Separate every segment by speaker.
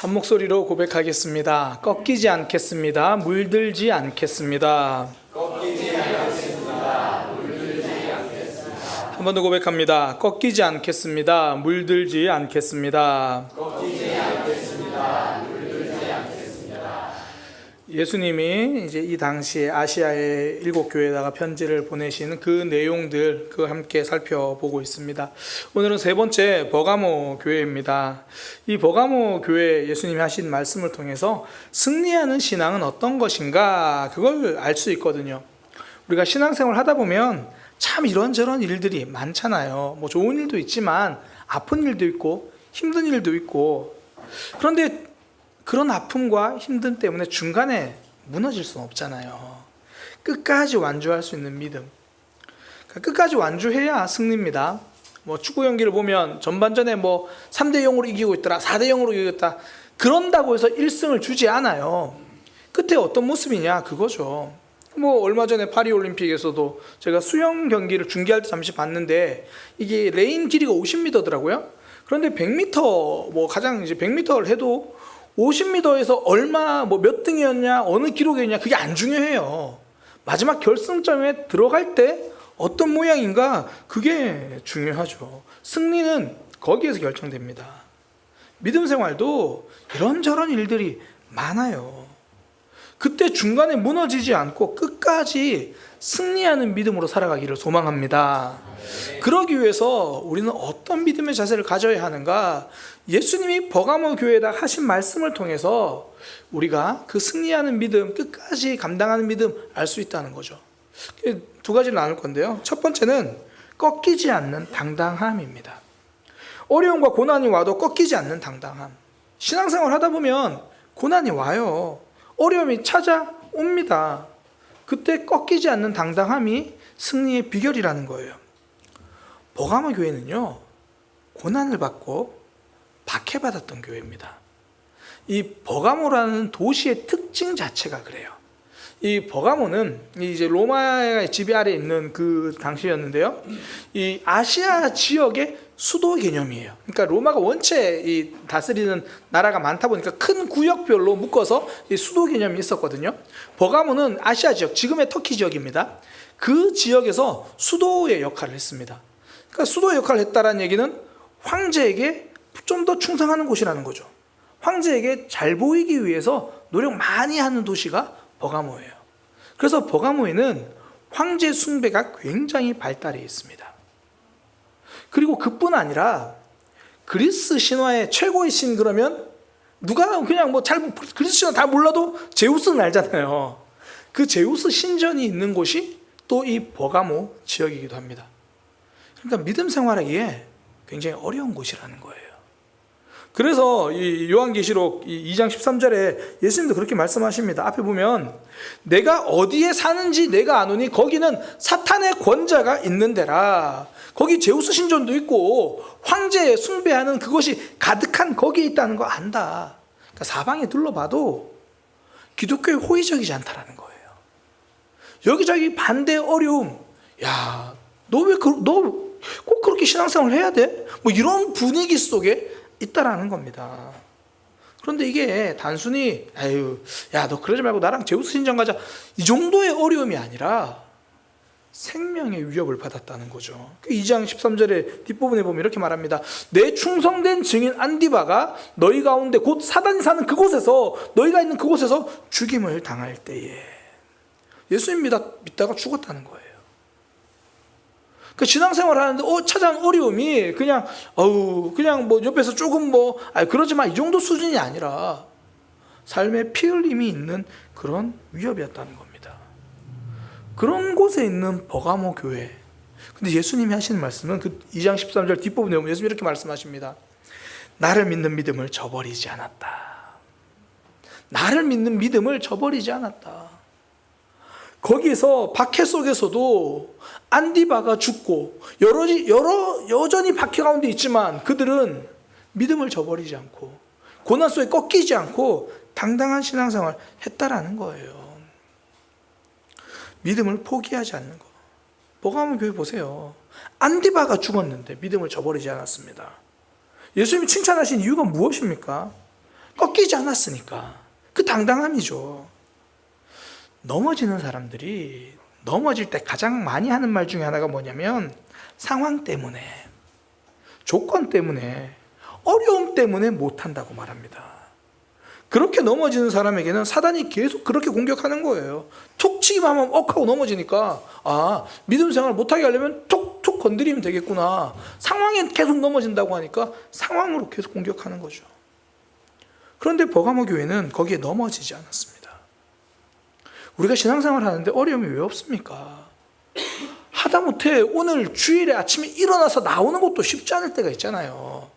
Speaker 1: 한 목소리로 고백하겠습니다. 꺾이지 않겠습니다. 물들지 않겠습니다.
Speaker 2: 꺾이지 않겠습니다. 물들지 않겠습니다.
Speaker 1: 한 번 더 고백합니다. 꺾이지 않겠습니다. 물들지 않겠습니다.
Speaker 2: 꺾이지 않겠습니다. 물들지 않겠습니다.
Speaker 1: 예수님이 이제 이 당시에 아시아의 7교회에다가 편지를 보내신 그 내용들 그 함께 살펴보고 있습니다. 오늘은 세 번째 버가모 교회입니다. 이 버가모 교회 예수님이 하신 말씀을 통해서 승리하는 신앙은 어떤 것인가 그걸 알 수 있거든요. 우리가 신앙생활 하다 보면 참 이런저런 일들이 많잖아요. 뭐 좋은 일도 있지만 아픈 일도 있고 힘든 일도 있고, 그런데 그런 아픔과 힘듦 때문에 중간에 무너질 수는 없잖아요. 끝까지 완주할 수 있는 믿음, 끝까지 완주해야 승리입니다. 뭐 축구 경기를 보면 전반전에 뭐 3대0으로 이기고 있더라, 4대0으로 이겼다, 그런다고 해서 1승을 주지 않아요. 끝에 어떤 모습이냐 그거죠. 뭐 얼마 전에 파리올림픽에서도 제가 수영 경기를 중계할 때 잠시 봤는데 이게 레인 길이가 50m더라고요. 그런데 100m, 뭐 가장 이제 100m를 해도 50m에서 얼마 뭐 몇 등이었냐 어느 기록이었냐 그게 안 중요해요. 마지막 결승점에 들어갈 때 어떤 모양인가 그게 중요하죠. 승리는 거기에서 결정됩니다. 믿음 생활도 이런저런 일들이 많아요. 그때 중간에 무너지지 않고 끝까지 승리하는 믿음으로 살아가기를 소망합니다. 그러기 위해서 우리는 어떤 믿음의 자세를 가져야 하는가? 예수님이 버가모 교회에다 하신 말씀을 통해서 우리가 그 승리하는 믿음, 끝까지 감당하는 믿음 알 수 있다는 거죠. 두 가지를 나눌 건데요. 첫 번째는 꺾이지 않는 당당함입니다. 어려움과 고난이 와도 꺾이지 않는 당당함. 신앙생활 하다 보면 고난이 와요. 어려움이 찾아옵니다. 그때 꺾이지 않는 당당함이 승리의 비결이라는 거예요. 버가모 교회는요, 고난을 받고 박해받았던 교회입니다. 이 버가모라는 도시의 특징 자체가 그래요. 이 버가모는 이제 로마의 지배 아래에 있는 그 당시였는데요, 이 아시아 지역의 수도 개념이에요. 그러니까 로마가 원체 이 다스리는 나라가 많다 보니까 큰 구역별로 묶어서 이 수도 개념이 있었거든요. 버가모는 아시아 지역, 지금의 터키 지역입니다. 그 지역에서 수도의 역할을 했습니다. 그러니까 수도의 역할을 했다는 얘기는 황제에게 좀 더 충성하는 곳이라는 거죠. 황제에게 잘 보이기 위해서 노력 많이 하는 도시가 버가모예요. 그래서 버가모에는 황제 숭배가 굉장히 발달해 있습니다. 그리고 그뿐 아니라 그리스 신화의 최고의 신 그러면 누가 그냥 뭐 잘 그리스 신화 다 몰라도 제우스는 알잖아요. 그 제우스 신전이 있는 곳이 또 이 버가모 지역이기도 합니다. 그러니까 믿음 생활하기에 굉장히 어려운 곳이라는 거예요. 그래서 이 요한계시록 2장 13절에 예수님도 그렇게 말씀하십니다. 앞에 보면 내가 어디에 사는지 내가 아노니 거기는 사탄의 권자가 있는 데라. 거기 제우스 신전도 있고 황제 숭배하는 그것이 가득한 거기에 있다는 거 안다. 그러니까 사방에 둘러봐도 기독교에 호의적이지 않다라는 거예요. 여기저기 반대 어려움. 야, 너 꼭 그렇게 신앙생활을 해야 돼? 뭐 이런 분위기 속에 있다라는 겁니다. 그런데 이게 단순히 야, 너 그러지 말고 나랑 제우스 신전 가자, 이 정도의 어려움이 아니라 생명의 위협을 받았다는 거죠. 2장 13절의 뒷부분에 보면 이렇게 말합니다. 내 충성된 증인 안디바가 너희 가운데 곧 사단이 사는 그곳에서, 너희가 있는 그곳에서 죽임을 당할 때에, 예수님 믿다가 죽었다는 거예요. 그 신앙생활 하는데 찾아온 어려움이 그냥 뭐 옆에서 조금 그러지 마 이 정도 수준이 아니라 삶의 피 흘림이 있는 그런 위협이었다는 겁니다. 그런 곳에 있는 버가모 교회. 근데 예수님이 하시는 말씀은 그 2장 13절 뒷부분에 보면 예수님이 이렇게 말씀하십니다. 나를 믿는 믿음을 저버리지 않았다. 나를 믿는 믿음을 저버리지 않았다. 거기서 박해 속에서도 안디바가 죽고 여전히 박해 가운데 있지만 그들은 믿음을 저버리지 않고 고난 속에 꺾이지 않고 당당한 신앙생활을 했다라는 거예요. 믿음을 포기하지 않는 거. 버가모 교회 보세요. 안디바가 죽었는데 믿음을 저버리지 않았습니다. 예수님이 칭찬하신 이유가 무엇입니까? 꺾이지 않았으니까. 그 당당함이죠. 넘어지는 사람들이 넘어질 때 가장 많이 하는 말 중에 하나가 뭐냐면 상황 때문에, 조건 때문에, 어려움 때문에 못한다고 말합니다. 그렇게 넘어지는 사람에게는 사단이 계속 그렇게 공격하는 거예요. 툭 치기만 하면 하고 넘어지니까 믿음 생활 못하게 하려면 툭툭 건드리면 되겠구나. 상황에 계속 넘어진다고 하니까 상황으로 계속 공격하는 거죠. 그런데 버가모 교회는 거기에 넘어지지 않았습니다. 우리가 신앙생활 하는데 어려움이 왜 없습니까? 하다못해 오늘 주일에 아침에 일어나서 나오는 것도 쉽지 않을 때가 있잖아요.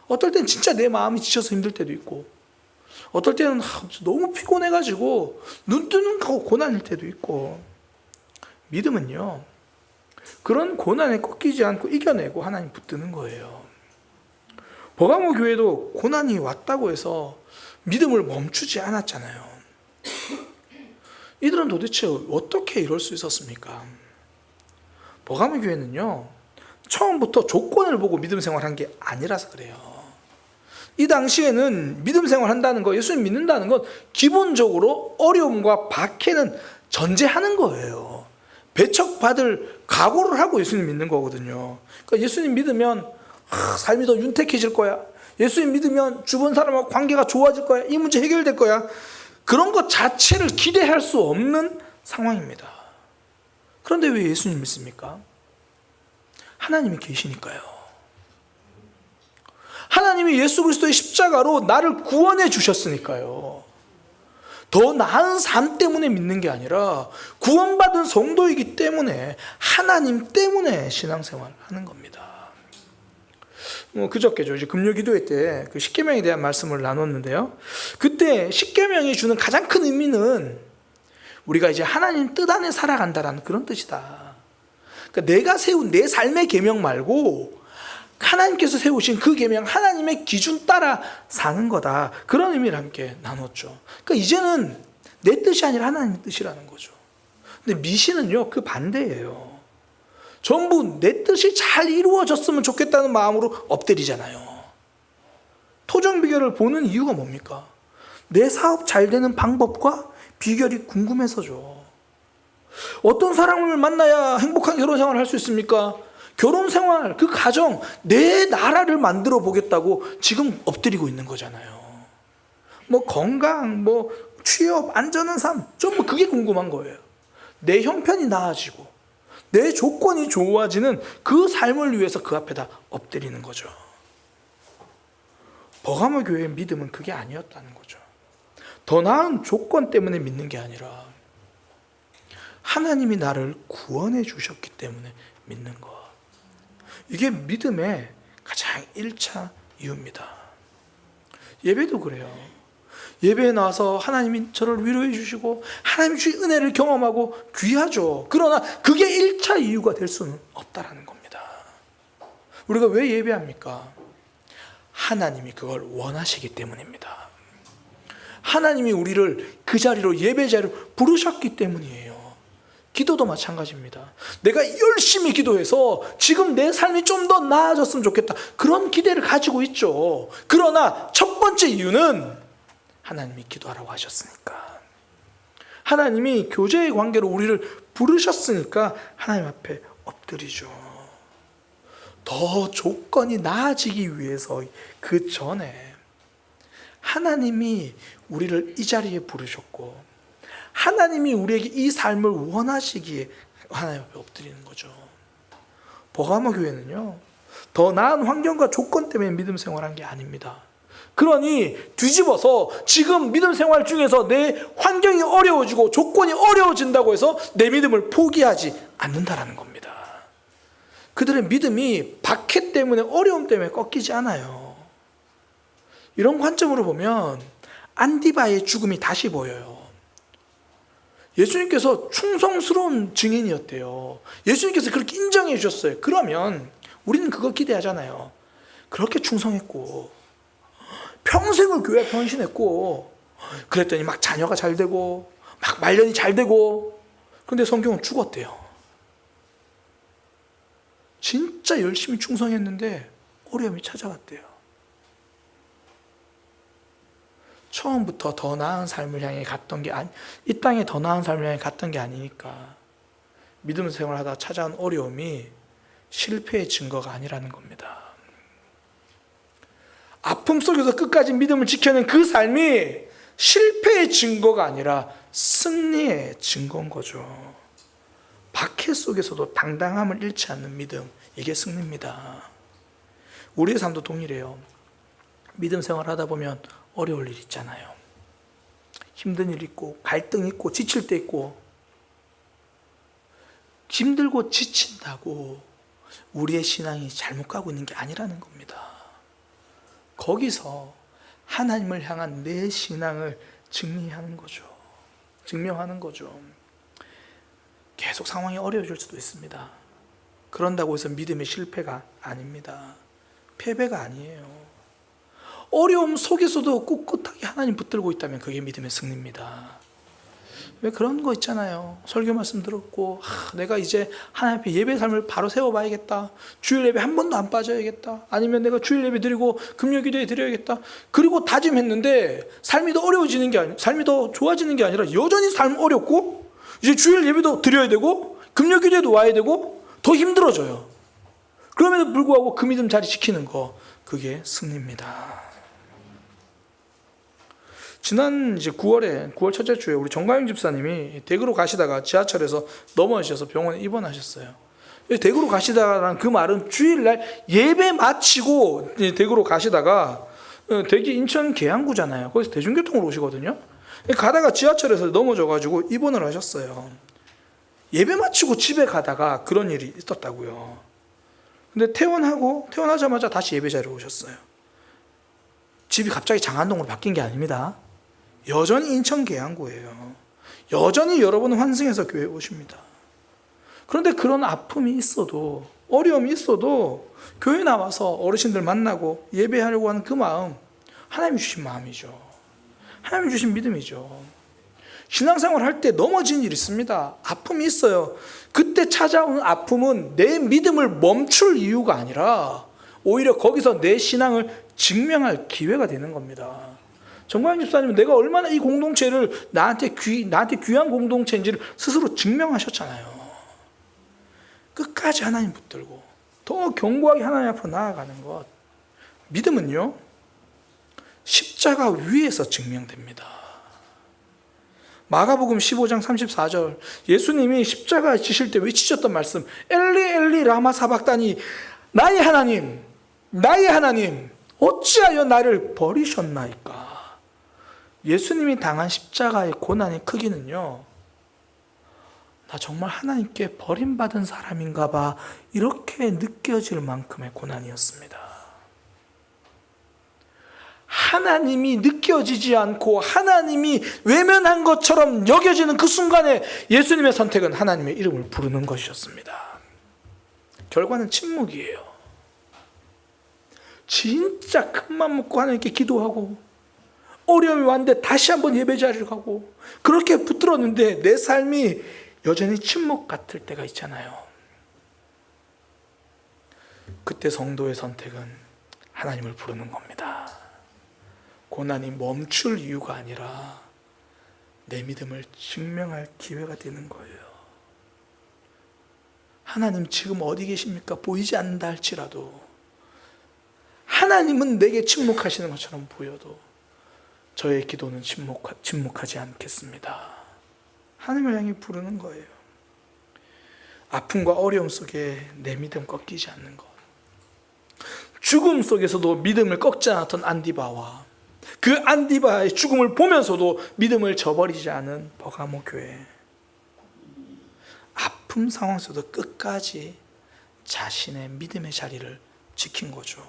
Speaker 1: 어떨 땐 진짜 내 마음이 지쳐서 힘들 때도 있고, 어떨 때는 너무 피곤해가지고 눈 뜨는 거 고난일 때도 있고. 믿음은요, 그런 고난에 꺾이지 않고 이겨내고 하나님 붙드는 거예요. 버가모 교회도 고난이 왔다고 해서 믿음을 멈추지 않았잖아요. 이들은 도대체 어떻게 이럴 수 있었습니까? 버가모 교회는요, 처음부터 조건을 보고 믿음 생활한 게 아니라서 그래요. 이 당시에는 믿음 생활한다는 거, 예수님 믿는다는 건 기본적으로 어려움과 박해는 전제하는 거예요. 배척받을 각오를 하고 예수님 믿는 거거든요. 그러니까 예수님 믿으면 삶이 더 윤택해질 거야. 예수님 믿으면 주변 사람하고 관계가 좋아질 거야. 이 문제 해결될 거야. 그런 것 자체를 기대할 수 없는 상황입니다. 그런데 왜 예수님 믿습니까? 하나님이 계시니까요. 하나님이 예수 그리스도의 십자가로 나를 구원해 주셨으니까요. 더 나은 삶 때문에 믿는 게 아니라 구원받은 성도이기 때문에, 하나님 때문에 신앙생활 하는 겁니다. 그저께죠. 이제 금요 기도회 때 그 십계명에 대한 말씀을 나눴는데요. 그때 십계명이 주는 가장 큰 의미는 우리가 이제 하나님 뜻 안에 살아간다라는 그런 뜻이다. 그러니까 내가 세운 내 삶의 계명 말고 하나님께서 세우신 그 계명, 하나님의 기준 따라 사는 거다. 그런 의미를 함께 나눴죠. 그러니까 이제는 내 뜻이 아니라 하나님의 뜻이라는 거죠. 근데 미신은요, 그 반대예요. 전부 내 뜻이 잘 이루어졌으면 좋겠다는 마음으로 엎드리잖아요. 토정 비결을 보는 이유가 뭡니까? 내 사업 잘 되는 방법과 비결이 궁금해서죠. 어떤 사람을 만나야 행복한 결혼 생활을 할 수 있습니까? 결혼 생활, 그 가정, 내 나라를 만들어 보겠다고 지금 엎드리고 있는 거잖아요. 건강, 취업, 안전한 삶, 전부 그게 궁금한 거예요. 내 형편이 나아지고 내 조건이 좋아지는 그 삶을 위해서 그 앞에다 엎드리는 거죠. 버가모 교회의 믿음은 그게 아니었다는 거죠. 더 나은 조건 때문에 믿는 게 아니라 하나님이 나를 구원해 주셨기 때문에 믿는 것. 이게 믿음의 가장 1차 이유입니다. 예배도 그래요. 예배에 나와서 하나님이 저를 위로해 주시고 하나님이 주신 은혜를 경험하고 귀하죠. 그러나 그게 1차 이유가 될 수는 없다라는 겁니다. 우리가 왜 예배합니까? 하나님이 그걸 원하시기 때문입니다. 하나님이 우리를 그 자리로, 예배 자리로 부르셨기 때문이에요. 기도도 마찬가지입니다. 내가 열심히 기도해서 지금 내 삶이 좀 더 나아졌으면 좋겠다, 그런 기대를 가지고 있죠. 그러나 첫 번째 이유는 하나님이 기도하라고 하셨으니까, 하나님이 교제의 관계로 우리를 부르셨으니까 하나님 앞에 엎드리죠. 더 조건이 나아지기 위해서 그 전에 하나님이 우리를 이 자리에 부르셨고, 하나님이 우리에게 이 삶을 원하시기에 하나님 앞에 엎드리는 거죠. 버가모 교회는요, 더 나은 환경과 조건 때문에 믿음 생활한 게 아닙니다. 그러니 뒤집어서 지금 믿음 생활 중에서 내 환경이 어려워지고 조건이 어려워진다고 해서 내 믿음을 포기하지 않는다라는 겁니다. 그들의 믿음이 박해 때문에, 어려움 때문에 꺾이지 않아요. 이런 관점으로 보면 안디바의 죽음이 다시 보여요. 예수님께서 충성스러운 증인이었대요. 예수님께서 그렇게 인정해 주셨어요. 그러면 우리는 그거 기대하잖아요. 그렇게 충성했고 평생을 교회에 헌신했고 그랬더니 막 자녀가 잘 되고 막 말년이 잘 되고, 근데 성경은 죽었대요. 진짜 열심히 충성했는데 어려움이 찾아왔대요. 처음부터 더 나은 삶을 향해 갔던 게 이 땅에 더 나은 삶을 향해 갔던 게 아니니까 믿음 생활하다 찾아온 어려움이 실패의 증거가 아니라는 겁니다. 아픔 속에서 끝까지 믿음을 지켜낸 그 삶이 실패의 증거가 아니라 승리의 증거인 거죠. 박해 속에서도 당당함을 잃지 않는 믿음, 이게 승리입니다. 우리의 삶도 동일해요. 믿음 생활하다 보면 어려울 일 있잖아요. 힘든 일 있고 갈등 있고 지칠 때 있고, 힘들고 지친다고 우리의 신앙이 잘못 가고 있는 게 아니라는 겁니다. 거기서 하나님을 향한 내 신앙을 증명하는 거죠. 계속 상황이 어려워질 수도 있습니다. 그런다고 해서 믿음의 실패가 아닙니다. 패배가 아니에요. 어려움 속에서도 꿋꿋하게 하나님 붙들고 있다면 그게 믿음의 승리입니다. 왜 그런 거 있잖아요. 설교 말씀 들었고 내가 이제 하나님 앞에 예배 삶을 바로 세워봐야겠다. 주일 예배 한 번도 안 빠져야겠다. 아니면 내가 주일 예배 드리고 금요 기도에 드려야겠다. 그리고 다짐했는데 삶이 더 어려워지는 게 아니라, 삶이 더 좋아지는 게 아니라 여전히 삶 어렵고 이제 주일 예배도 드려야 되고 금요 기도에도 와야 되고 더 힘들어져요. 그럼에도 불구하고 그 믿음 자리 지키는 거, 그게 승리입니다. 지난 이제 9월 첫째 주에 우리 정가영 집사님이 대구로 가시다가 지하철에서 넘어지셔서 병원에 입원하셨어요. 대구로 가시다라는 그 말은 주일날 예배 마치고 대구로 가시다가, 대구 인천 계양구잖아요. 거기서 대중교통으로 오시거든요. 가다가 지하철에서 넘어져가지고 입원을 하셨어요. 예배 마치고 집에 가다가 그런 일이 있었다고요. 근데 퇴원하자마자 다시 예배 자리로 오셨어요. 집이 갑자기 장안동으로 바뀐 게 아닙니다. 여전히 인천 계양구예요. 여전히 여러분은 환승해서 교회에 오십니다. 그런데 그런 아픔이 있어도, 어려움이 있어도 교회 나와서 어르신들 만나고 예배하려고 하는 그 마음, 하나님이 주신 마음이죠. 하나님이 주신 믿음이죠. 신앙생활 할 때 넘어진 일이 있습니다. 아픔이 있어요. 그때 찾아오는 아픔은 내 믿음을 멈출 이유가 아니라 오히려 거기서 내 신앙을 증명할 기회가 되는 겁니다. 정광영 집사님은 내가 얼마나 이 공동체를 나한테 귀한 공동체인지를 스스로 증명하셨잖아요. 끝까지 하나님 붙들고 더 견고하게 하나님 앞으로 나아가는 것. 믿음은요, 십자가 위에서 증명됩니다. 마가복음 15장 34절, 예수님이 십자가에 지실 때 외치셨던 말씀, 엘리 엘리 라마 사박다니, 나의 하나님 어찌하여 나를 버리셨나이까. 예수님이 당한 십자가의 고난의 크기는요, 나 정말 하나님께 버림받은 사람인가 봐, 이렇게 느껴질 만큼의 고난이었습니다. 하나님이 느껴지지 않고 하나님이 외면한 것처럼 여겨지는 그 순간에 예수님의 선택은 하나님의 이름을 부르는 것이었습니다. 결과는 침묵이에요. 진짜 큰맘 먹고 하나님께 기도하고 어려움이 왔는데 다시 한번 예배 자리를 가고 그렇게 붙들었는데 내 삶이 여전히 침묵 같을 때가 있잖아요. 그때 성도의 선택은 하나님을 부르는 겁니다. 고난이 멈출 이유가 아니라 내 믿음을 증명할 기회가 되는 거예요. 하나님 지금 어디 계십니까? 보이지 않는다 할지라도 하나님은 내게 침묵하시는 것처럼 보여도 저의 기도는 침묵하지 않겠습니다. 하나님을 향해 부르는 거예요. 아픔과 어려움 속에 내 믿음 꺾이지 않는 것. 죽음 속에서도 믿음을 꺾지 않았던 안디바와 그 안디바의 죽음을 보면서도 믿음을 저버리지 않은 버가모 교회. 아픔 상황 속에도 끝까지 자신의 믿음의 자리를 지킨 거죠.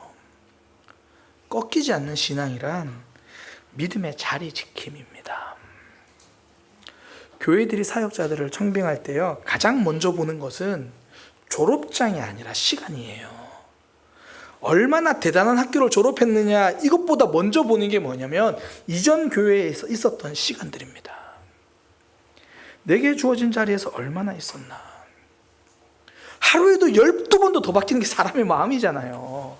Speaker 1: 꺾이지 않는 신앙이란 믿음의 자리 지킴입니다. 교회들이 사역자들을 청빙할 때요, 가장 먼저 보는 것은 졸업장이 아니라 시간이에요. 얼마나 대단한 학교를 졸업했느냐, 이것보다 먼저 보는 게 뭐냐면 이전 교회에서 있었던 시간들입니다. 내게 주어진 자리에서 얼마나 있었나. 하루에도 12번도 더 바뀌는 게 사람의 마음이잖아요.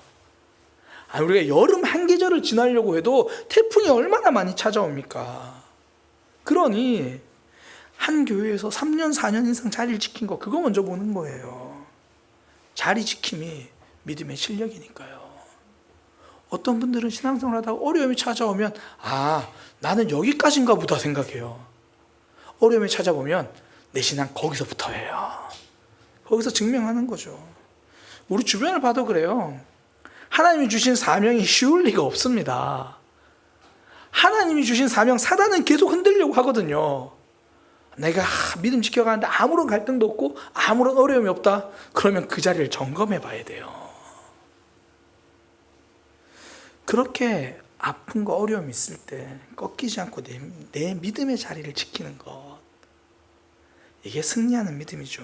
Speaker 1: 우리가 여름 한 계절을 지나려고 해도 태풍이 얼마나 많이 찾아옵니까? 그러니 한 교회에서 3년, 4년 이상 자리를 지킨 거, 그거 먼저 보는 거예요. 자리 지킴이 믿음의 실력이니까요. 어떤 분들은 신앙생활 하다가 어려움이 찾아오면 나는 여기까지인가 보다 생각해요. 어려움이 찾아보면 내 신앙 거기서부터예요. 거기서 증명하는 거죠. 우리 주변을 봐도 그래요. 하나님이 주신 사명이 쉬울 리가 없습니다. 하나님이 주신 사명, 사단은 계속 흔들려고 하거든요. 내가 믿음 지켜가는데 아무런 갈등도 없고 아무런 어려움이 없다. 그러면 그 자리를 점검해 봐야 돼요. 그렇게 아픈 거, 어려움이 있을 때 꺾이지 않고 내 믿음의 자리를 지키는 것, 이게 승리하는 믿음이죠.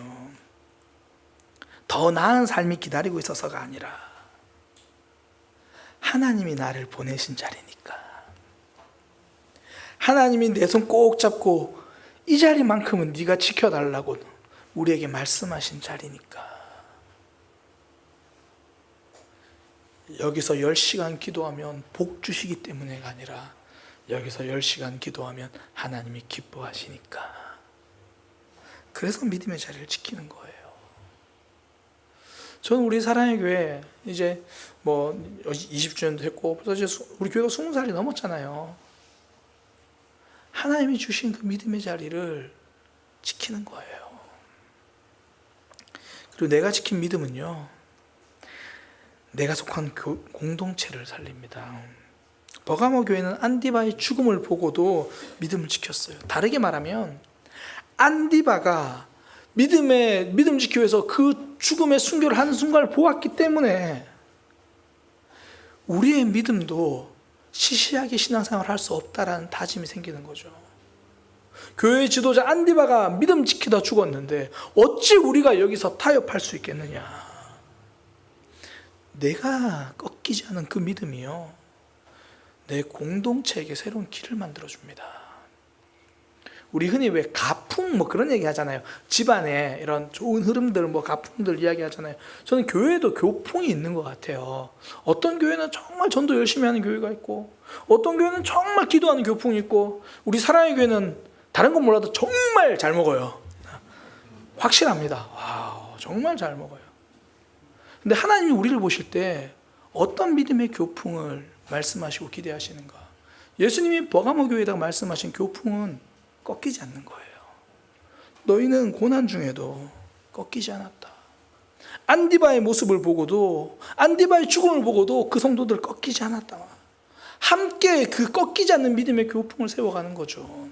Speaker 1: 더 나은 삶이 기다리고 있어서가 아니라 하나님이 나를 보내신 자리니까, 하나님이 내 손 꼭 잡고 이 자리만큼은 네가 지켜달라고 우리에게 말씀하신 자리니까, 여기서 10시간 기도하면 복 주시기 때문에가 아니라 여기서 10시간 기도하면 하나님이 기뻐하시니까, 그래서 믿음의 자리를 지키는 거예요. 저는 우리 사랑의 교회 이제 20주년도 했고 벌써 이제 우리 교회가 20살이 넘었잖아요. 하나님이 주신 그 믿음의 자리를 지키는 거예요. 그리고 내가 지킨 믿음은요, 내가 속한 공동체를 살립니다. 버가모 교회는 안디바의 죽음을 보고도 믿음을 지켰어요. 다르게 말하면 안디바가 믿음 지키기 위해서 그 죽음의 순교를 하는 순간을 보았기 때문에 우리의 믿음도 시시하게 신앙생활을 할 수 없다라는 다짐이 생기는 거죠. 교회의 지도자 안디바가 믿음 지키다 죽었는데 어찌 우리가 여기서 타협할 수 있겠느냐. 내가 꺾이지 않은 그 믿음이요, 내 공동체에게 새로운 길을 만들어줍니다. 우리 흔히 왜 가풍 그런 얘기 하잖아요. 집안에 이런 좋은 흐름들, 가풍들 이야기 하잖아요. 저는 교회에도 교풍이 있는 것 같아요. 어떤 교회는 정말 전도 열심히 하는 교회가 있고, 어떤 교회는 정말 기도하는 교풍이 있고, 우리 사랑의 교회는 다른 건 몰라도 정말 잘 먹어요. 확실합니다. 와우, 정말 잘 먹어요. 근데 하나님이 우리를 보실 때 어떤 믿음의 교풍을 말씀하시고 기대하시는가? 예수님이 버가모 교회에다가 말씀하신 교풍은 꺾이지 않는 거예요. 너희는 고난 중에도 꺾이지 않았다. 안디바의 모습을 보고도, 안디바의 죽음을 보고도 그 성도들 꺾이지 않았다. 함께 그 꺾이지 않는 믿음의 교풍을 세워가는 거죠.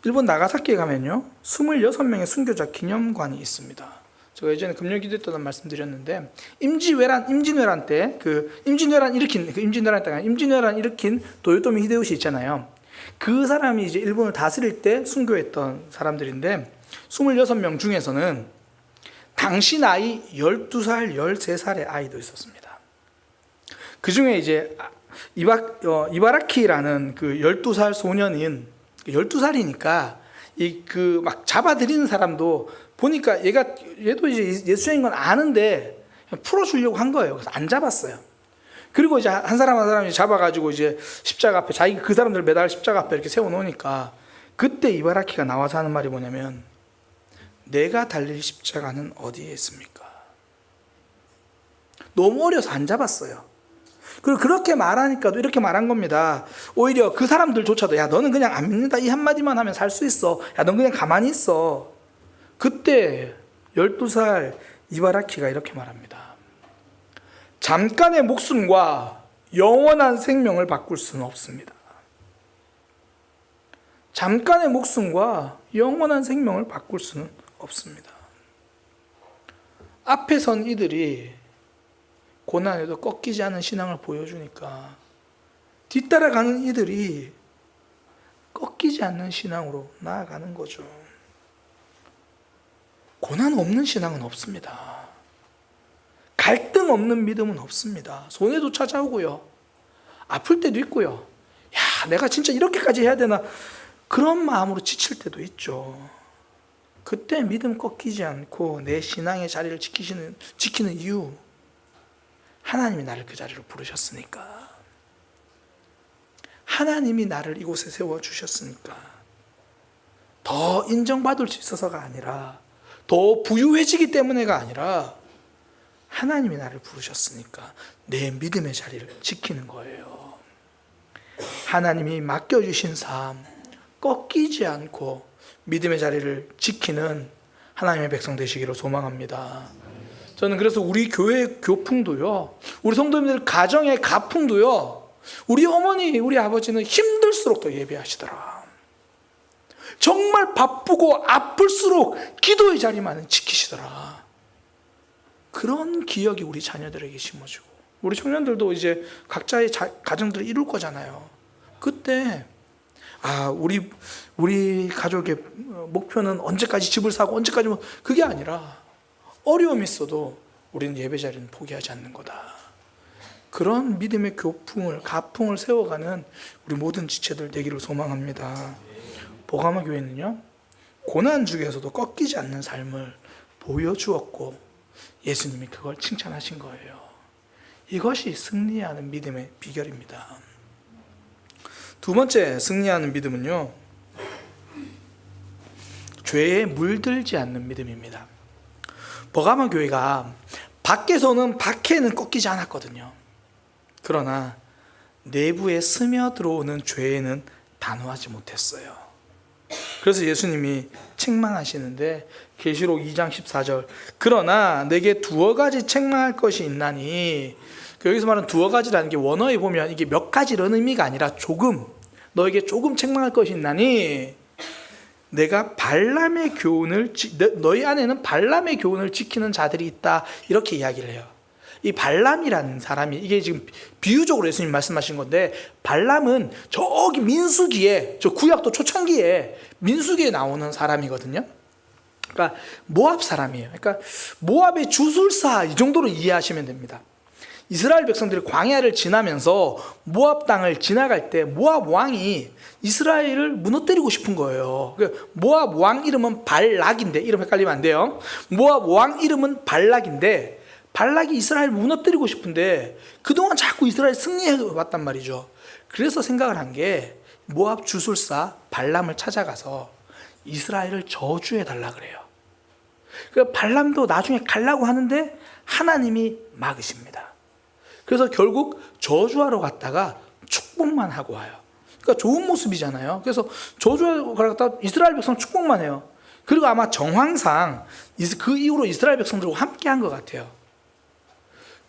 Speaker 1: 일본 나가사키에 가면요, 26명의 순교자 기념관이 있습니다. 제가 예전에 금요기도 때도 말씀드렸는데, 임진왜란 때 임진왜란 일으킨 도요토미 히데요시 있잖아요. 그 사람이 이제 일본을 다스릴 때 순교했던 사람들인데, 26명 중에서는 당시 나이 12살, 13살의 아이도 있었습니다. 그 중에 이제 이바라키라는 그 12살 소년인, 12살이니까 막 잡아들이는 사람도 보니까 얘도 이제 예수님인 건 아는데 풀어주려고 한 거예요. 그래서 안 잡았어요. 그리고 이제 한 사람이 잡아가지고 이제 십자가 앞에, 자기 그 사람들 매달 십자가 앞에 이렇게 세워놓으니까, 그때 이바라키가 나와서 하는 말이 뭐냐면, 내가 달릴 십자가는 어디에 있습니까? 너무 어려서 안 잡았어요. 그리고 그렇게 말하니까도 이렇게 말한 겁니다. 오히려 그 사람들조차도, 야, 너는 그냥 안 믿는다, 이 한마디만 하면 살 수 있어. 야, 넌 그냥 가만히 있어. 그때 12살 이바라키가 이렇게 말합니다. 잠깐의 목숨과 영원한 생명을 바꿀 수는 없습니다. 잠깐의 목숨과 영원한 생명을 바꿀 수는 없습니다. 앞에 선 이들이 고난에도 꺾이지 않은 신앙을 보여주니까 뒤따라가는 이들이 꺾이지 않는 신앙으로 나아가는 거죠. 고난 없는 신앙은 없습니다. 갈등 없는 믿음은 없습니다. 손해도 찾아오고요, 아플 때도 있고요, 야, 내가 진짜 이렇게까지 해야 되나, 그런 마음으로 지칠 때도 있죠. 그때 믿음 꺾이지 않고 내 신앙의 자리를 지키는 이유, 하나님이 나를 그 자리로 부르셨으니까. 하나님이 나를 이곳에 세워주셨으니까. 더 인정받을 수 있어서가 아니라, 더 부유해지기 때문에가 아니라, 하나님이 나를 부르셨으니까 내 믿음의 자리를 지키는 거예요. 하나님이 맡겨주신 삶, 꺾이지 않고 믿음의 자리를 지키는 하나님의 백성 되시기를 소망합니다. 저는 그래서 우리 교회 교풍도요, 우리 성도님들 가정의 가풍도요, 우리 어머니, 우리 아버지는 힘들수록 더 예배하시더라. 정말 바쁘고 아플수록 기도의 자리만은 지키시더라. 그런 기억이 우리 자녀들에게 심어지고, 우리 청년들도 이제 각자의 가정들을 이룰 거잖아요. 그때 우리 가족의 목표는 언제까지 집을 사고 언제까지, 그게 아니라 어려움이 있어도 우리는 예배 자리는 포기하지 않는 거다. 그런 믿음의 교풍을, 가풍을 세워가는 우리 모든 지체들 되기를 소망합니다. 보가마 교회는요, 고난 중에서도 꺾이지 않는 삶을 보여주었고 예수님이 그걸 칭찬하신 거예요. 이것이 승리하는 믿음의 비결입니다. 두 번째 승리하는 믿음은요, 죄에 물들지 않는 믿음입니다. 버가마 교회가 밖에는 꺾이지 않았거든요. 그러나 내부에 스며들어오는 죄에는 단호하지 못했어요. 그래서 예수님이 책망하시는데, 계시록 2장 14절, 그러나 내게 두어 가지 책망할 것이 있나니, 여기서 말하는 두어 가지라는 게 원어에 보면 이게 몇 가지라는 의미가 아니라 너에게 조금 책망할 것이 있나니, 내가 발람의 교훈을, 너희 안에는 발람의 교훈을 지키는 자들이 있다, 이렇게 이야기를 해요. 이 발람이라는 사람이, 이게 지금 비유적으로 예수님 말씀하신 건데, 발람은 저기 민수기에, 저 구약도 초창기에 민수기에 나오는 사람이거든요. 그러니까 모압 사람이에요. 그러니까 모압의 주술사, 이 정도로 이해하시면 됩니다. 이스라엘 백성들이 광야를 지나면서 모압 땅을 지나갈 때 모압 왕이 이스라엘을 무너뜨리고 싶은 거예요. 모압 왕 이름은 발락인데, 이름 헷갈리면 안 돼요. 모압 왕 이름은 발락인데, 발락이 이스라엘을 무너뜨리고 싶은데 그동안 자꾸 이스라엘 승리해 왔단 말이죠. 그래서 생각을 한 게, 모압 주술사 발람을 찾아가서 이스라엘을 저주해 달라 그래요. 발람도 나중에 가려고 하는데 하나님이 막으십니다. 그래서 결국 저주하러 갔다가 축복만 하고 와요. 그러니까 좋은 모습이잖아요. 그래서 저주하러 갔다가 이스라엘 백성 축복만 해요. 그리고 아마 정황상 그 이후로 이스라엘 백성들과 함께 한 것 같아요.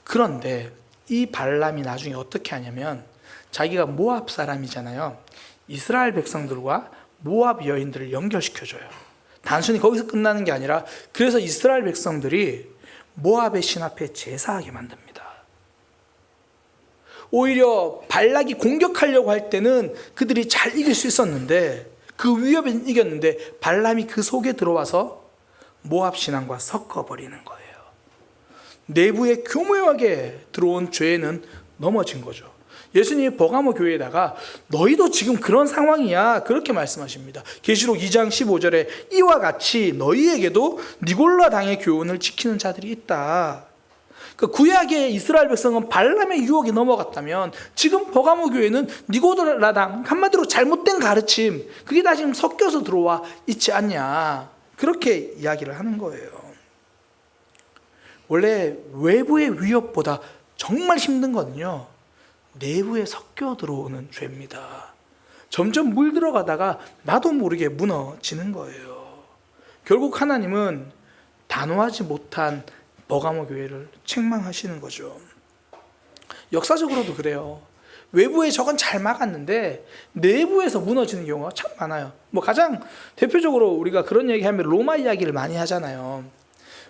Speaker 1: 그런데 이 발람이 나중에 어떻게 하냐면, 자기가 모압 사람이잖아요. 이스라엘 백성들과 모압 여인들을 연결시켜줘요. 단순히 거기서 끝나는 게 아니라, 그래서 이스라엘 백성들이 모압의 신 앞에 제사하게 만듭니다. 오히려 발락이 공격하려고 할 때는 그들이 잘 이길 수 있었는데, 그 위협에 이겼는데 발람이 그 속에 들어와서 모압 신앙과 섞어버리는 거예요. 내부에 교묘하게 들어온 죄는 넘어진 거죠. 예수님이 버가모 교회에다가 너희도 지금 그런 상황이야, 그렇게 말씀하십니다. 계시록 2장 15절에 이와 같이 너희에게도 니골라 당의 교훈을 지키는 자들이 있다. 그 구약의 이스라엘 백성은 발람의 유혹에 넘어갔다면, 지금 버가모 교회는 니골라 당, 한마디로 잘못된 가르침, 그게 다 지금 섞여서 들어와 있지 않냐, 그렇게 이야기를 하는 거예요. 원래 외부의 위협보다 정말 힘든 거는요, 내부에 섞여 들어오는 죄입니다. 점점 물들어가다가 나도 모르게 무너지는 거예요. 결국 하나님은 단호하지 못한 버가모 교회를 책망하시는 거죠. 역사적으로도 그래요. 외부에 저건 잘 막았는데 내부에서 무너지는 경우가 참 많아요. 가장 대표적으로 우리가 그런 얘기하면 로마 이야기를 많이 하잖아요.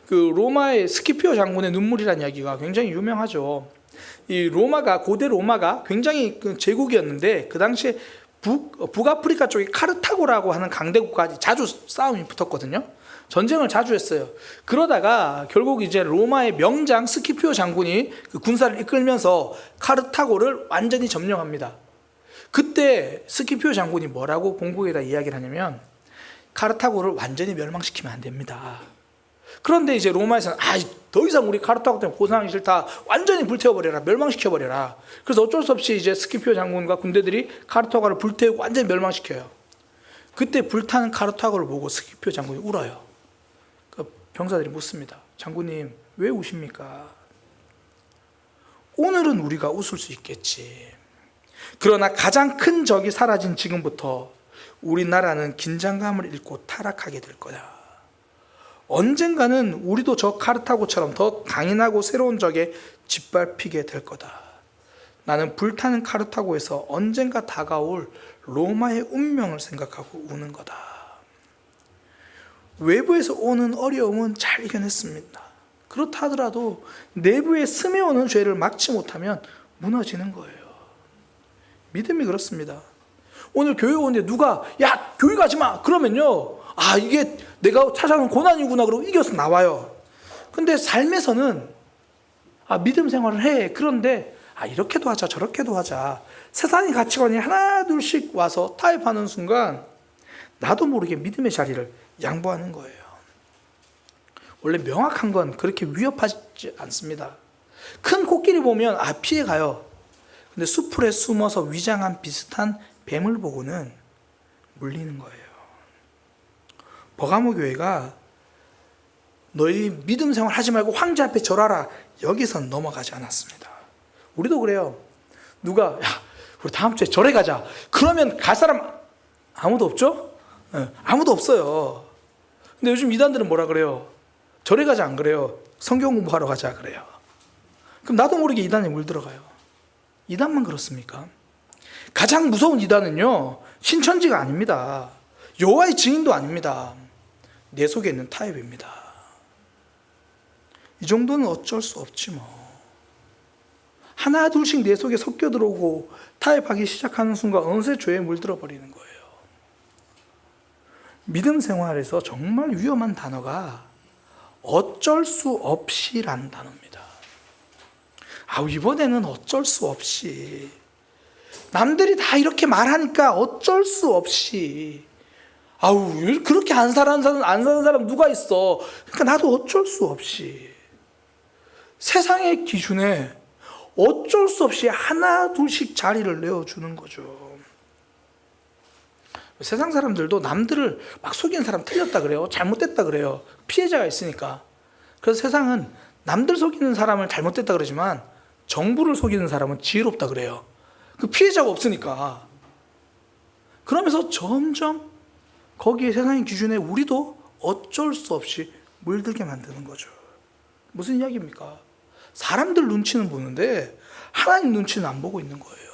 Speaker 1: 그 로마의 스키피오 장군의 눈물이라는 이야기가 굉장히 유명하죠. 이 로마가, 고대 로마가 굉장히 제국이었는데, 그 당시에 북아프리카 쪽에 카르타고라고 하는 강대국과 자주 싸움이 붙었거든요. 전쟁을 자주 했어요. 그러다가 결국 이제 로마의 명장 스키피오 장군이 그 군사를 이끌면서 카르타고를 완전히 점령합니다. 그때 스키피오 장군이 뭐라고 본국에다 이야기를 하냐면, 카르타고를 완전히 멸망시키면 안 됩니다. 그런데 이제 로마에서는 더 이상 우리 카르타고 때문에 고생하기 싫다. 완전히 불태워버려라. 멸망시켜버려라. 그래서 어쩔 수 없이 이제 스키피오 장군과 군대들이 카르타고를 불태우고 완전히 멸망시켜요. 그때 불타는 카르타고를 보고 스키피오 장군이 울어요. 그 병사들이 묻습니다. 장군님, 왜 우십니까? 오늘은 우리가 웃을 수 있겠지. 그러나 가장 큰 적이 사라진 지금부터 우리나라는 긴장감을 잃고 타락하게 될 거야. 언젠가는 우리도 저 카르타고처럼 더 강인하고 새로운 적에 짓밟히게 될 거다. 나는 불타는 카르타고에서 언젠가 다가올 로마의 운명을 생각하고 우는 거다. 외부에서 오는 어려움은 잘 이겨냈습니다. 그렇다 하더라도 내부에 스며오는 죄를 막지 못하면 무너지는 거예요. 믿음이 그렇습니다. 오늘 교회 오는데 누가 야 교회 가지 마 그러면요, 이게 내가 찾아오는 고난이구나 그러고 이겨서 나와요. 근데 삶에서는 믿음 생활을 해. 그런데 이렇게도 하자 저렇게도 하자, 세상의 가치관이 하나 둘씩 와서 타협하는 순간 나도 모르게 믿음의 자리를 양보하는 거예요. 원래 명확한 건 그렇게 위협하지 않습니다. 큰 코끼리 보면 피해가요. 근데 수풀에 숨어서 위장한 비슷한 뱀을 보고는 물리는 거예요. 버가모 교회가 너희 믿음 생활 하지 말고 황제 앞에 절하라, 여기선 넘어가지 않았습니다. 우리도 그래요. 누가 우리 다음 주에 절에 가자 그러면 갈 사람 아무도 없죠? 아무도 없어요. 근데 요즘 이단들은 뭐라 그래요? 절에 가자 안 그래요? 성경 공부하러 가자 그래요. 그럼 나도 모르게 이단에 물들어가요. 이단만 그렇습니까? 가장 무서운 이단은요, 신천지가 아닙니다. 여호와의 증인도 아닙니다. 내 속에 있는 타협입니다. 이 정도는 어쩔 수 없지 뭐. 하나 둘씩 내 속에 섞여 들어오고 타협하기 시작하는 순간 어느새 죄에 물들어 버리는 거예요. 믿음 생활에서 정말 위험한 단어가 어쩔 수 없이라는 단어입니다. 이번에는 어쩔 수 없이, 남들이 다 이렇게 말하니까 어쩔 수 없이, 그렇게 안 사는 사람 누가 있어. 그러니까 나도 어쩔 수 없이, 세상의 기준에 어쩔 수 없이 하나 둘씩 자리를 내어주는 거죠. 세상 사람들도 남들을 막 속이는 사람 틀렸다 그래요. 잘못됐다 그래요. 피해자가 있으니까. 그래서 세상은 남들 속이는 사람을 잘못됐다 그러지만 정부를 속이는 사람은 지혜롭다 그래요. 그 피해자가 없으니까. 그러면서 점점 거기에 세상의 기준에 우리도 어쩔 수 없이 물들게 만드는 거죠. 무슨 이야기입니까? 사람들 눈치는 보는데 하나님 눈치는 안 보고 있는 거예요.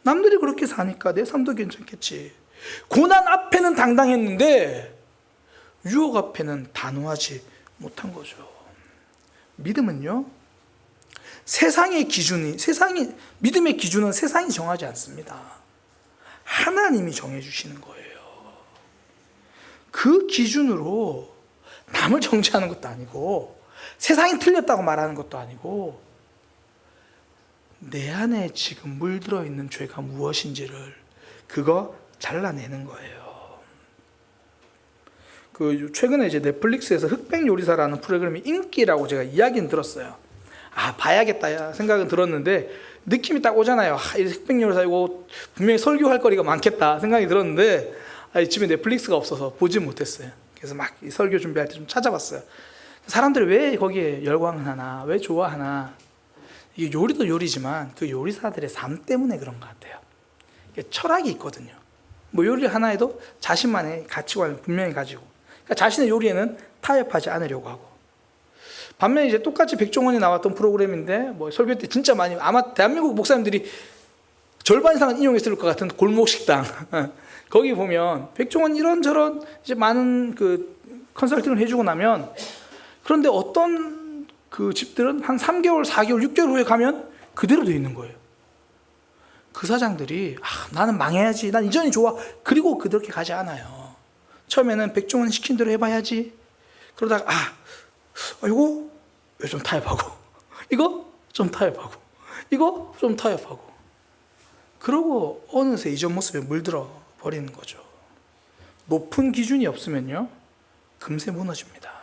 Speaker 1: 남들이 그렇게 사니까 내 삶도 괜찮겠지. 고난 앞에는 당당했는데 유혹 앞에는 단호하지 못한 거죠. 믿음은요, 믿음의 기준은 세상이 정하지 않습니다. 하나님이 정해주시는 거예요. 그 기준으로 남을 정죄하는 것도 아니고 세상이 틀렸다고 말하는 것도 아니고 내 안에 지금 물들어 있는 죄가 무엇인지를 그거 잘라내는 거예요. 최근에 이제 넷플릭스에서 흑백 요리사라는 프로그램이 인기라고 제가 이야기는 들었어요. 봐야겠다 생각은 들었는데 느낌이 딱 오잖아요. 이 흑백 요리사 이거 분명히 설교할 거리가 많겠다 생각이 들었는데 집에 넷플릭스가 없어서 보지 못했어요. 그래서 막 이 설교 준비할 때 좀 찾아봤어요. 사람들이 왜 거기에 열광을 하나, 왜 좋아하나. 이게 요리도 요리지만 그 요리사들의 삶 때문에 그런 것 같아요. 철학이 있거든요. 요리 하나에도 자신만의 가치관을 분명히 가지고, 그러니까 자신의 요리에는 타협하지 않으려고 하고. 반면에 이제 똑같이 백종원이 나왔던 프로그램인데 설교 때 진짜 많이, 아마 대한민국 목사님들이 절반 이상은 인용했을 것 같은 골목식당 거기 보면 백종원 이런저런 이제 많은 컨설팅을 해주고 나면, 그런데 어떤 집들은 한 3개월, 4개월, 6개월 후에 가면 그대로 돼 있는 거예요. 그 사장들이 나는 망해야지, 난 이전이 좋아, 그리고 그렇게 가지 않아요. 처음에는 백종원 시킨 대로 해봐야지, 그러다가 이거 왜 좀 타협하고, 이거 좀 타협하고, 이거 좀 타협하고, 그러고 어느새 이전 모습에 물들어 버리는 거죠. 높은 기준이 없으면요 금세 무너집니다.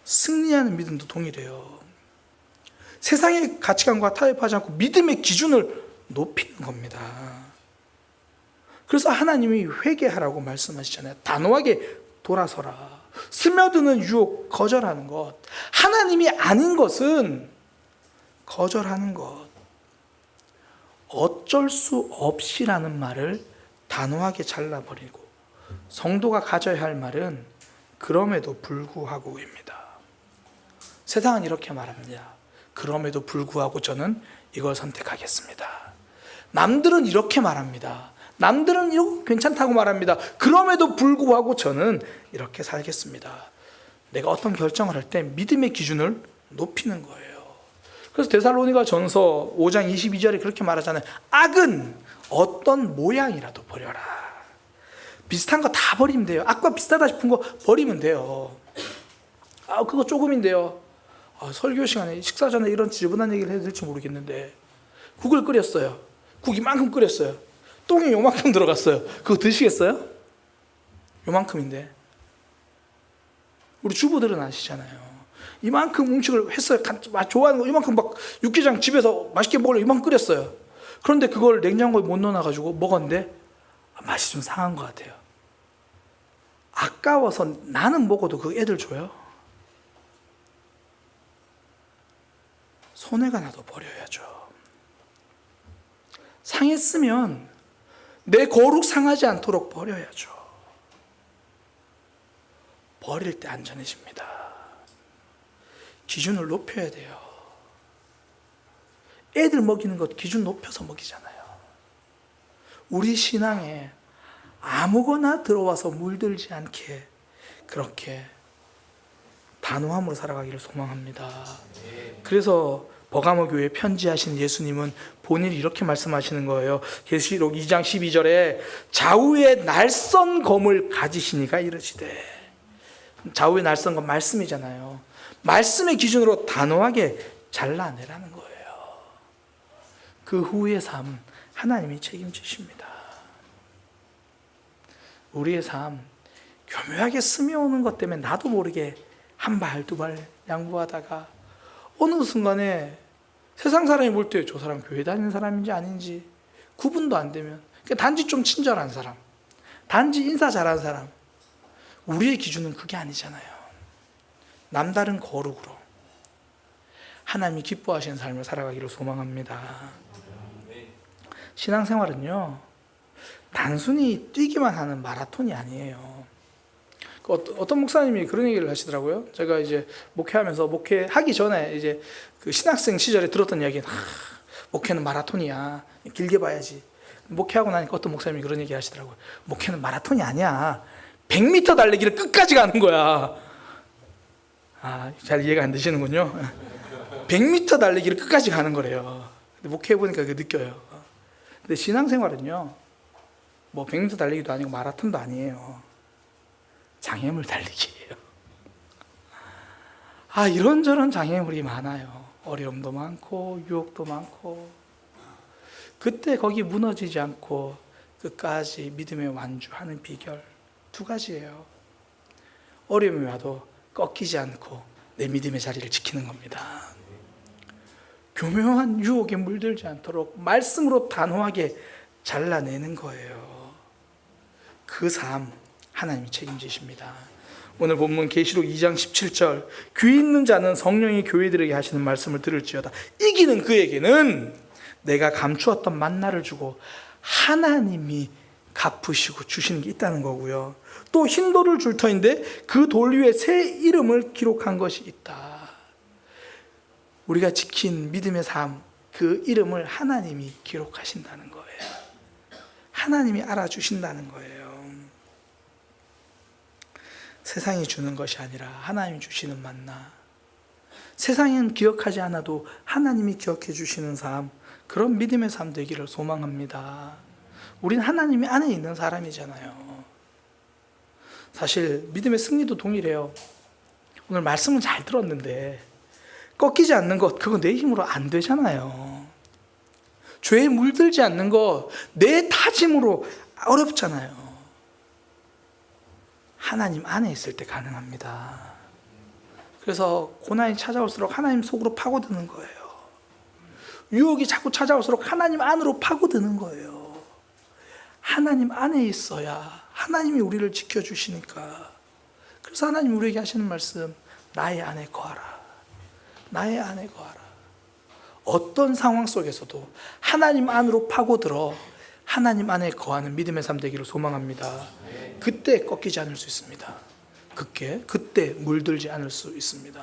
Speaker 1: 승리하는 믿음도 동일해요. 세상의 가치관과 타협하지 않고 믿음의 기준을 높이는 겁니다. 그래서 하나님이 회개하라고 말씀하시잖아요. 단호하게 돌아서라. 스며드는 유혹 거절하는 것. 하나님이 아닌 것은 거절하는 것. 어쩔 수 없이라는 말을 단호하게 잘라버리고, 성도가 가져야 할 말은 그럼에도 불구하고입니다. 세상은 이렇게 말합니다. 그럼에도 불구하고 저는 이걸 선택하겠습니다. 남들은 이렇게 말합니다. 남들은 이거 괜찮다고 말합니다. 그럼에도 불구하고 저는 이렇게 살겠습니다. 내가 어떤 결정을 할 때 믿음의 기준을 높이는 거예요. 그래서 데살로니가 전서 5장 22절에 그렇게 말하잖아요. 악은 어떤 모양이라도 버려라. 비슷한 거 다 버리면 돼요. 악과 비슷하다 싶은 거 버리면 돼요. 그거 조금인데요. 설교 시간에 식사 전에 이런 지저분한 얘기를 해도 될지 모르겠는데, 국을 끓였어요. 국 이만큼 끓였어요. 똥이 요만큼 들어갔어요. 그거 드시겠어요? 요만큼인데. 우리 주부들은 아시잖아요. 이만큼 음식을 했어요. 좋아하는 거 이만큼 막 육개장 집에서 맛있게 먹으려고 이만큼 끓였어요. 그런데 그걸 냉장고에 못 넣어놔가지고 먹었는데 맛이 좀 상한 것 같아요. 아까워서 나는 먹어도 그 애들 줘요? 손해가 나도 버려야죠. 상했으면 내 거룩 상하지 않도록 버려야죠. 버릴 때 안전해집니다. 기준을 높여야 돼요. 애들 먹이는 것 기준 높여서 먹이잖아요. 우리 신앙에 아무거나 들어와서 물들지 않게 그렇게 단호함으로 살아가기를 소망합니다. 그래서 버가모 교회에 편지하신 예수님은 본인이 이렇게 말씀하시는 거예요. 계시록 2장 12절에 좌우에 날선 검을 가지시니가 이르시되, 좌우에 날선 검 말씀이잖아요. 말씀의 기준으로 단호하게 잘라내라는 거예요. 그 후의 삶 하나님이 책임지십니다. 우리의 삶 교묘하게 스며오는 것 때문에 나도 모르게 한 발 두 발 양보하다가 어느 순간에 세상 사람이 볼 때 저 사람 교회 다니는 사람인지 아닌지 구분도 안 되면, 단지 좀 친절한 사람, 단지 인사 잘하는 사람, 우리의 기준은 그게 아니잖아요. 남다른 거룩으로 하나님이 기뻐하시는 삶을 살아가기를 소망합니다. 신앙생활은요, 단순히 뛰기만 하는 마라톤이 아니에요. 어떤 목사님이 그런 얘기를 하시더라고요. 제가 이제 목회하면서, 목회하기 전에 이제 그 신학생 시절에 들었던 이야기는, 목회는 마라톤이야. 길게 봐야지. 목회하고 나니까 어떤 목사님이 그런 얘기 하시더라고요. 목회는 마라톤이 아니야. 100m 달리기를 끝까지 가는 거야. 잘 이해가 안 되시는군요. 100m 달리기를 끝까지 가는 거래요. 근데 목회해보니까 그게 느껴요. 근데 신앙생활은요, 뭐 100m 달리기도 아니고 마라톤도 아니에요. 장애물 달리기예요. 이런저런 장애물이 많아요. 어려움도 많고 유혹도 많고, 그때 거기 무너지지 않고 끝까지 믿음에 완주하는 비결 두 가지예요. 어려움이 와도 꺾이지 않고 내 믿음의 자리를 지키는 겁니다. 교묘한 유혹에 물들지 않도록 말씀으로 단호하게 잘라내는 거예요. 그 삶 하나님이 책임지십니다. 오늘 본문 계시록 2장 17절, 귀 있는 자는 성령이 교회들에게 하시는 말씀을 들을지어다. 이기는 그에게는 내가 감추었던 만나를 주고 하나님이 갚으시고 주시는 게 있다는 거고요. 또 흰 돌을 줄 터인데 그 돌 위에 새 이름을 기록한 것이 있다. 우리가 지킨 믿음의 삶, 그 이름을 하나님이 기록하신다는 거예요. 하나님이 알아주신다는 거예요. 세상이 주는 것이 아니라 하나님이 주시는 만나, 세상은 기억하지 않아도 하나님이 기억해 주시는 삶, 그런 믿음의 삶 되기를 소망합니다. 우린 하나님이 안에 있는 사람이잖아요. 사실 믿음의 승리도 동일해요. 오늘 말씀은 잘 들었는데 꺾이지 않는 것, 그거 내 힘으로 안 되잖아요. 죄에 물들지 않는 거 내 다짐으로 어렵잖아요. 하나님 안에 있을 때 가능합니다. 그래서 고난이 찾아올수록 하나님 속으로 파고드는 거예요. 유혹이 자꾸 찾아올수록 하나님 안으로 파고드는 거예요. 하나님 안에 있어야 하나님이 우리를 지켜주시니까. 그래서 하나님 우리에게 하시는 말씀, 나의 안에 거하라. 나의 안에 거하라. 어떤 상황 속에서도 하나님 안으로 파고들어 하나님 안에 거하는 믿음의 삶 되기를 소망합니다. 그때 꺾이지 않을 수 있습니다. 그때 물들지 않을 수 있습니다.